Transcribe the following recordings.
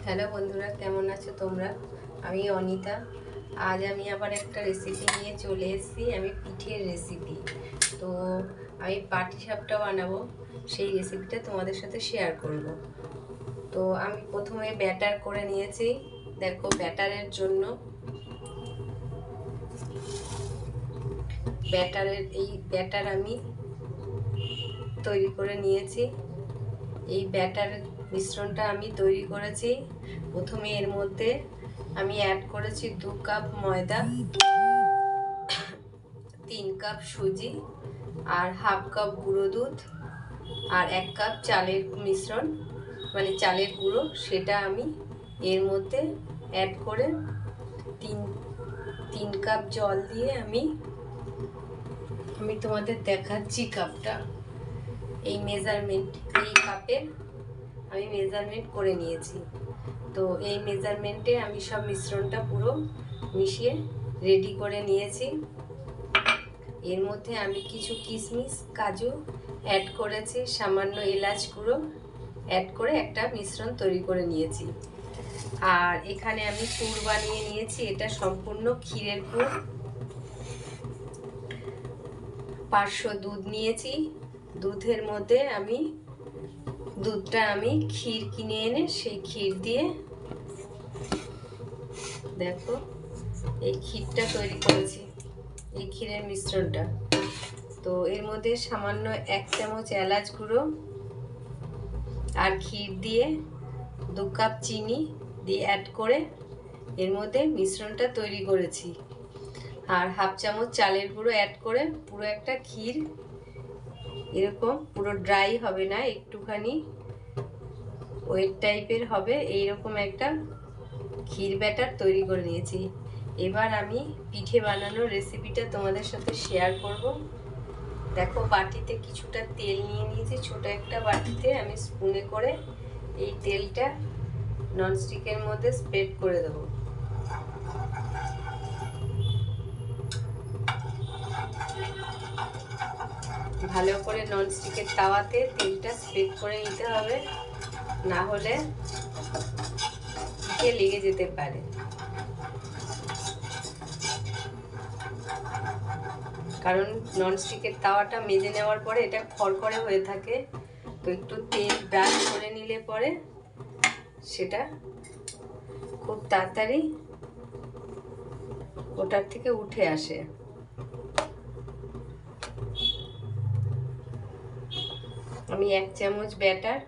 Hello বন্ধুরা, কেমন আছো তোমরা? আমি অনিতা। আজ আমি আবার একটা রেসিপি নিয়ে চলে এসেছি। আমি পিঠের রেসিপি। তো আমি পাটিসাপটা বানাবো, সেই রেসিপিটা তোমাদের সাথে শেয়ার করব। তো আমি প্রথমে ব্যাটার করে নিয়েছি। দেখো, ব্যাটারের জন্য এই ব্যাটার আমি তৈরি করে নিয়েছি। এই ব্যাটার মিশ্রণটা আমি তৈরি করেছি। প্রথমে এর মধ্যে আমি অ্যাড করেছি 2 কাপ ময়দা, 3 কাপ সুজি, আর হাফ কাপ গুঁড়ো দুধ, আর 1 কাপ চালের মিশ্রণ, মানে চালের গুঁড়ো, সেটা আমি এর মধ্যে অ্যাড করে 3 কাপ জল দিয়ে আমি তোমাদের দেখাচ্ছি কাপটা। এই মেজারমেন্ট, এই কাপের আমি মেজারমেন্ট করে নিয়েছি। তো এই মেজারমেন্টে আমি সব মিশ্রণটা পুরো মিশিয়ে রেডি করে নিয়েছি। এর মধ্যে আমি কিছু কিশমিশ, কাজু অ্যাড করেছি, সামান্য এলাচ গুঁড়ো অ্যাড করে একটা মিশ্রণ তৈরি করে নিয়েছি। আর এখানে আমি পুর বানিয়ে নিয়েছি। এটা সম্পূর্ণ ক্ষীরের পুর। 500 দুধ নিয়েছি। দুধের মধ্যে দুধটা আমি ক্ষীর কিনে এনে সেই ক্ষীর দিয়ে, দেখো, এই ক্ষীরটা তৈরি করেছি, এই ক্ষীরের মিশ্রণটা। তো এর মধ্যে সামান্য 1 চামচ এলাচ গুঁড়ো আর ক্ষীর দিয়ে 2 কাপ চিনি দিয়ে অ্যাড করে এর মধ্যে মিশ্রণটা তৈরি করেছি। আর হাফ চামচ চালের গুঁড়ো অ্যাড করে পুরো একটা ক্ষীর, এরকম পুরো ড্রাই হবে না, একটুখানি ওয়েট টাইপের হবে, এইরকম একটা ক্ষীর ব্যাটার তৈরি করে নিয়েছি। এবার আমি পিঠে বানানোর রেসিপিটা তোমাদের সাথে শেয়ার করব। দেখো, বাটিতে কিছুটা তেল নিয়ে নিয়েছি। ছোট একটা বাটিতে আমি স্পুনে করে এই তেলটা ননস্টিকের মধ্যে স্প্রেড করে দেবো। ভালো করে ননস্টিকের তাওয়াতে তেলটা স্প্রেড করে নিতে হবে, না হলে পিঠে লেগে যেতে পারে। কারণ ননস্টিকের তাওয়াটা মেজে নেওয়ার পরে এটা খড়খড়ে হয়ে থাকে। তো একটু তেল ব্রাশ করে নিলে পরে সেটা খুব তাড়াতাড়ি ওটার থেকে উঠে আসে। আমি 1 চামচ ব্যাটার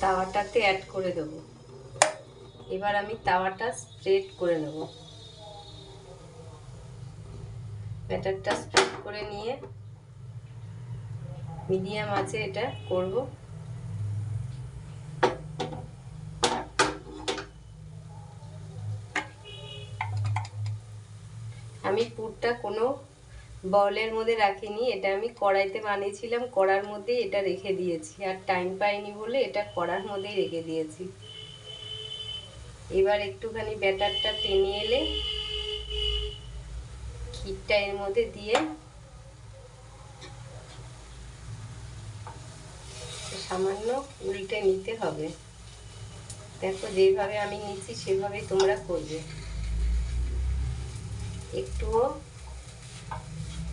তাওয়াটাতে অ্যাড করে দেব। এবার আমি তাওয়াটা স্প্রেড করে নেব। ব্যাটারটা স্প্রেড করে নিয়ে মিডিয়াম আঁচে এটা করব। আমি পুরটা কোনো বাউলের মধ্যে রাখিনি, এটা আমি কড়াইতে বানিয়েছিলাম, কড়ার মধ্যেই এটা রেখে দিয়েছি। আর টাইম পাইনি বলে এটা কড়ার মধ্যেই রেখে দিয়েছি। এবার একটুখানি ব্যাটারটা টেনে এলে ক্ষীরটা এর মধ্যে দিয়ে সামান্য উল্টে নিতে হবে। দেখো, যেভাবে আমি নিচ্ছি সেভাবেই তোমরা করবে। একটুও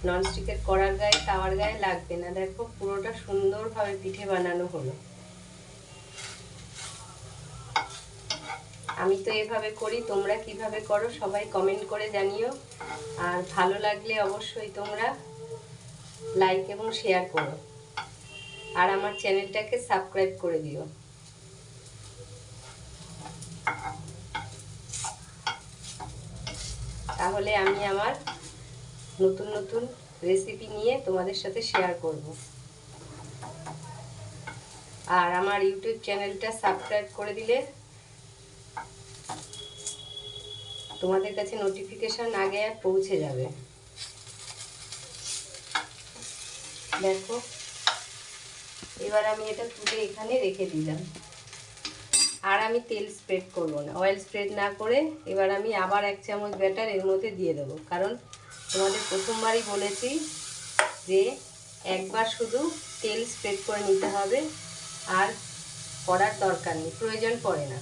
ননস্টিকের কড়ার গায়ে, তাওয়ার গায়ে লাগবে না। দেখো, পুরোটা সুন্দরভাবে পিঠে বানানো হলো। আমি তো এভাবে করি, তোমরা কিভাবে করো সবাই কমেন্ট করে জানিও। আর ভালো লাগলে অবশ্যই তোমরা লাইক এবং শেয়ার করো, আর আমার চ্যানেলটাকে সাবস্ক্রাইব করে দিও। তাহলে আমি আমার নতুন নতুন রেসিপি নিয়ে তোমাদের সাথে শেয়ার করব। আর আমার ইউটিউব চ্যানেলটা সাবস্ক্রাইব করে দিলে তোমাদের কাছে নোটিফিকেশন আগে পৌঁছে যাবে। দেখো, এবার আমি এটা তুলে এখানে রেখে দিলাম। আর আমি তেল স্প্রেড করব না, অয়েল স্প্রেড না করে এবার আমি আবার 1 চামচ ব্যাটার এর মধ্যে দিয়ে দেবো। কারণ তোমাদের প্রথমবারই বলেছি যে একবার শুধু তেল স্প্রেড করে নিতে হবে, আর করার দরকার নেই, প্রয়োজন পড়ে না।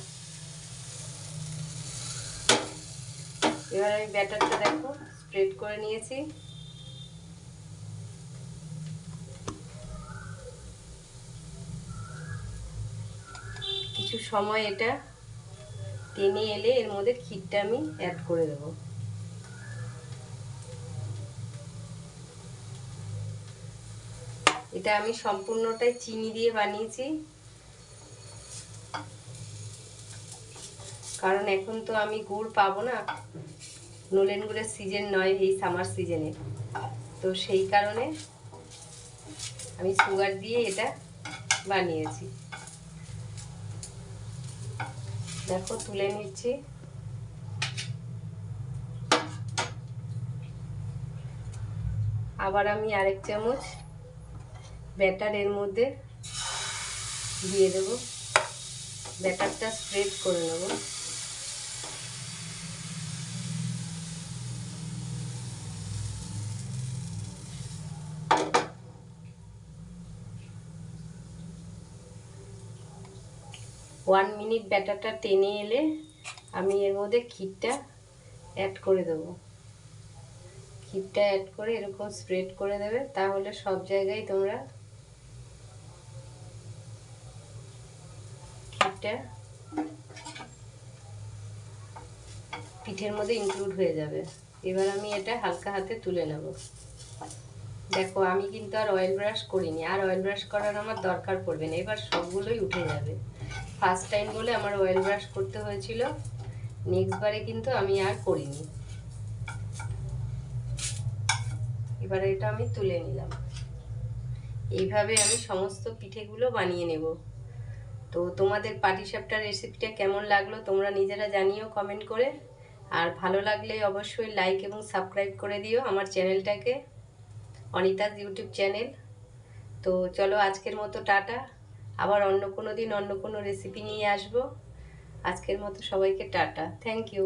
এবার আমি ব্যাটারটা দেখো স্প্রেড করে নিয়েছি। কিছু সময় এটা টেনে এলে এর মধ্যে ক্ষীরটা আমি অ্যাড করে দেব। এটা আমি সম্পূর্ণটাই চিনি দিয়ে বানিয়েছি, কারণ এখন তো আমি গুড় পাবো না, নলেন গুড়ের সিজন নয় এই সামার সিজনে, তো সেই কারণে আমি সুগার দিয়ে এটা বানিয়েছি। দেখো তুলে নিচ্ছি। আবার আমি আরেক চামচ ব্যাটার এর মধ্যে দিয়ে দেব, ব্যাটারটা স্প্রেড করে নেব। ওয়ান মিনিট ব্যাটারটা টেনে এলে আমি এর মধ্যে ক্ষীরটা অ্যাড করে দেব। ক্ষীরটা অ্যাড করে এরকম স্প্রেড করে দেবে, তাহলে সব জায়গায় তোমরা ক্ষীরটা পিঠের মধ্যে ইনক্লুড হয়ে যাবে। এবার আমি এটা হালকা হাতে তুলে নেব। দেখো আমি কিন্তু আর অয়েল ব্রাশ করিনি, আর অয়েল ব্রাশ করার আমার দরকার পড়বে না, এবার সবগুলোই উঠে যাবে। ফার্স্ট টাইম বলে আমার অয়েল ব্রাশ করতে হয়েছিল, নেক্সট বারে কিন্তু আমি আর করিনি। এবারে এটা আমি তুলে নিলাম। এইভাবে আমি সমস্ত পিঠেগুলো বানিয়ে নেব। তো তোমাদের পাটিসাপটার রেসিপিটা কেমন লাগলো তোমরা নিজেরা জানিও কমেন্ট করে, আর ভালো লাগলে অবশ্যই লাইক এবং সাবস্ক্রাইব করে দিও আমার চ্যানেলটাকে, অনিতাজ ইউটিউব চ্যানেল। তো চলো আজকের মতো টাটা, আবার অন্য কোনো দিন অন্য কোনো রেসিপি নিয়ে আসবো। আজকের মতো সবাইকে টাটা, থ্যাংক ইউ।